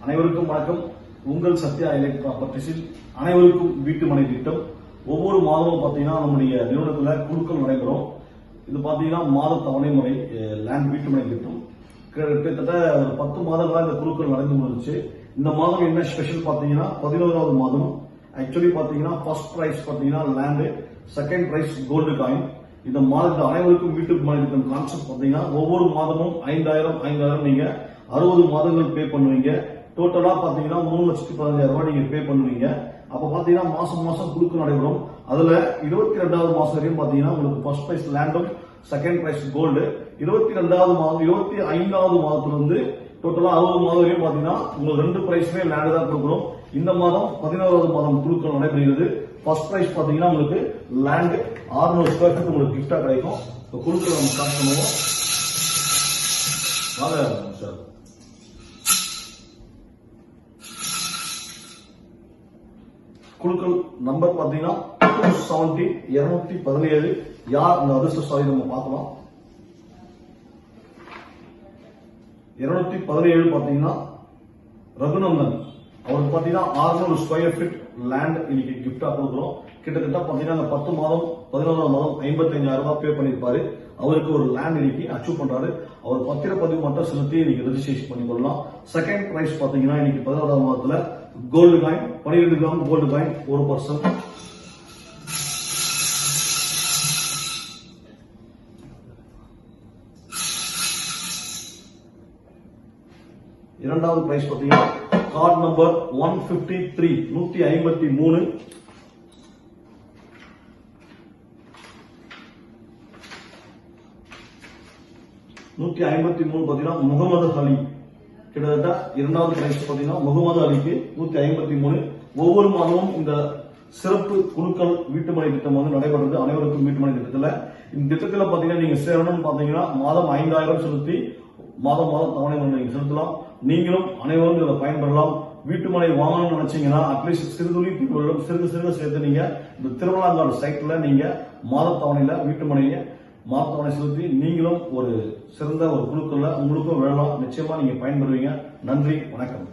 அனைவருக்கும் வணக்கம். உங்கள் சத்யா எலைட் ப்ராப்பர்ட்டிஸில் அனைவருக்கும் வீட்டு மனை திட்டம். ஒவ்வொரு மாதமும் பார்த்தீங்கன்னா நம்முடைய நிறுவனத்தில் குழுக்கள் நடைபெறும். இது பார்த்தீங்கன்னா மாத தவணை முறை லேண்ட் வீட்டு மனை திட்டம். கிட்டத்தட்ட 10 மாதங்களாக இந்த குழுக்கள் நடந்து முடிஞ்சிச்சு. இந்த மாதம் என்ன ஸ்பெஷல் பார்த்தீங்கன்னா 11வது மாதம். ஆக்சுவலி பார்த்தீங்கன்னா ஃபர்ஸ்ட் பிரைஸ் பார்த்தீங்கன்னா land, second prize gold coin. இந்த மாதத்தில் அனைவருக்கும் வீட்டு மனை திட்டம் கான்செப்ட் பார்த்தீங்கன்னா ஒவ்வொரு மாதமும் 5000 நீங்க 60 மாதங்கள் பே பண்ணுவீங்க. டோட்டலா பாத்தீங்கன்னா 3,15,000 நீங்க பே பண்ணுவீங்க. அப்ப பாத்தீங்கன்னா மாசம் மாசம் குழுக்கள் நடைபெறும். அதுல 22வது மாசம் வரையும் பாத்தீங்கன்னா உங்களுக்கு ஃபர்ஸ்ட் பிரைஸ் லேண்டும், செகண்ட் பிரைஸ் கோல்டு. 22வது மாதம் 25வது மாதத்துல இருந்து டோட்டலா 60 மாதம் வரையும் பாத்தீங்கன்னா உங்களுக்கு 2 பிரைஸ்மே லேண்ட் தான் கொடுக்குறோம். இந்த மாதம் 11வது மாதம் குழுக்கள் நடைபெறுகிறது. ஃபர்ஸ்ட் பிரைஸ் பாத்தீங்கன்னா உங்களுக்கு லேண்ட் 600 ஸ்கொயர் ஃபீட் உங்களுக்கு கிஃப்டா கிடைக்கும். குழுக்கள் நம்ம ஸ்டார்ட் பண்ணுவோம். சார் குழுக்கள் நம்பர் பாத்தீங்கன்னா 217 யார் அந்த அதிர்ஷ்டசாலி நம்ம பார்க்கலாம். 217 பாத்தீங்கன்னா ரகுநந்தன். அவருக்கு பாத்தீங்கன்னா 600 ஸ்கொயர் ஃபீட் லேண்ட் இன்னைக்கு கிஃப்டா கொடுக்குறோம். கிட்டத்தட்ட பாத்தீங்கன்னா 10 மாதம் 11வது மாதம் 55,000 பே பண்ணிருப்பாரு. அவருக்கு ஒரு லேண்ட் இன்னைக்கு அச்சீவ் பண்றாரு. அவர் பத்திரப்பதிவு மட்டும் செலுத்தி இன்னைக்கு ரெஜிஸ்ட்ரேஷன் பண்ணி கொள்ளலாம். செகண்ட் பிரைஸ் பாத்தீங்கன்னா இன்னைக்கு 11வது மாதத்துல gold coin 12 gram gold coin 1%. இரண்டாவது பிரைஸ் பாத்தீங்கன்னா கார்டு நம்பர் 153 153 பாத்தீங்கன்னா முகமது அலி. கிட்டத்தட்ட இரண்டாவது பிரைஸ் பாத்தீங்கன்னா முகமது அலிக்கு 153. ஒவ்வொரு மாதமும் இந்த சிறப்பு குழுக்கள் வீட்டுமனை திட்டம் வந்து நடைபெறுது. அனைவருக்கும் வீட்டுமனை திட்டத்துல இந்த திட்டத்துல பாத்தீங்கன்னா நீங்க சேரணும் பாத்தீங்கன்னா மாதம் 5,000 செலுத்தி மாதம் தவணை நீங்க செலுத்தலாம். நீங்களும் அனைவரும் இதில் பயன்பெறலாம். வீட்டுமனை வாங்கணும்னு நினைச்சீங்கன்னா அட்லீஸ்ட் சிறுதுளி சிறுக சேர்த்து நீங்க இந்த திருவண்ணாங்காடு சைட்ல நீங்க மாத தவணையில வீட்டுமனையை மாதத்தவணை செலுத்தி நீங்களும் ஒரு சிறந்த ஒரு குழுக்கள்ல உங்களுக்கும் வேணும். நிச்சயமா நீங்க பயன்பெறுவீங்க. நன்றி, வணக்கம்.